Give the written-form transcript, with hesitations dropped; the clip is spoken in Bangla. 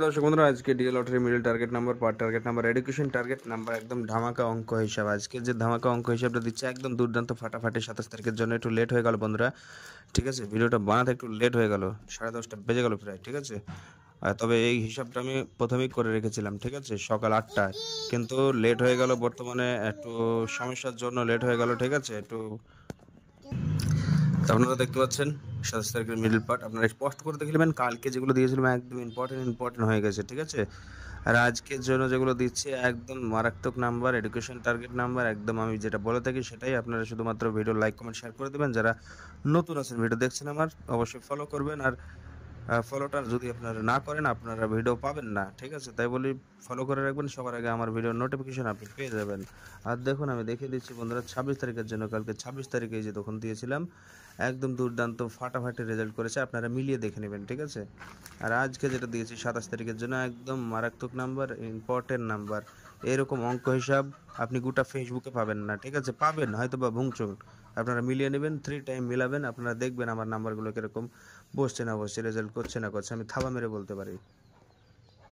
দর্শক বন্ধুরা, আজকে dear lottery middle target number, pair target number, education target number একদম ধামাকা অঙ্ক হিসাব। আজকে যে ধামাকা অঙ্ক হিসাবটা দিচ্ছে একদম দুর্দান্ত ফাটাফাটি 27 তারিখের জন্য। একটু লেট হয়ে গেল বন্ধুরা, ঠিক আছে? ভিডিওটা বানাতে একটু লেট হয়ে গেল, 10:30 বেজে গেল প্রায়, ঠিক আছে? তবে এই হিসাবটা আমি প্রথমেই করে রেখেছিলাম, ঠিক আছে, সকাল 8টায়। কিন্তু লেট হয়ে গেল, বর্তমানে একটু সমস্যার জন্য লেট হয়ে গেল, ঠিক আছে? একটু তো আপনারা দেখতে পাচ্ছেন 27 তারিখের মিডল পার্ট। আপনারা স্পষ্ট করে দেখে নেবেন, কালকে যেগুলো দিয়েছিলাম একদম ইম্পর্টেন্ট হয়ে গেছে, ঠিক আছে? আর আজকের জন্য যেগুলো দিচ্ছি একদম মারাত্মক নাম্বার, এডুকেশন টার্গেট নাম্বার, একদম আমি যেটা বলে থাকি সেটাই। আপনারা শুধুমাত্র ভিডিও লাইক কমেন্ট শেয়ার করে দেবেন। যারা নতুন আছেন, ভিডিও দেখছেন আমার, অবশ্যই ফলো করবেন। আর ফলোটা যদি আপনারা না করেন আপনারা ভিডিও পাবেন না, ঠিক আছে? তাই বলি ফলো করে রাখবেন, সবার আগে আমার ভিডিওর নোটিফিকেশন আপনি পেয়ে যাবেন। আর দেখুন, আমি দেখিয়ে দিচ্ছি বন্ধুরা 26 তারিখের জন্য। কালকে 26 তারিখে যে তখন দিয়েছিলাম একদম দুর্দান্ত ফাটাফাটি রেজাল্ট করেছে, আপনারা মিলিয়ে দেখে নেবেন, ঠিক আছে? আর আজকে যেটা দিয়েছি 27 তারিখের জন্য একদম মারাত্মক নাম্বার, ইম্পর্টেন্ট নাম্বার। এরকম অঙ্ক হিসাব আপনি গোটা ফেসবুকে পাবেন না, ঠিক আছে? পাবেন হয়তো বা ভুংচুং, আপনারা মিলিয়ে নেবেন, 3 টাইম মিলাবেন, আপনারা দেখবেন আমার নাম্বারগুলো কীরকম বসছে না বসছে, রেজাল্ট করছে না করছে, আমি থাবা মেরে বলতে পারি।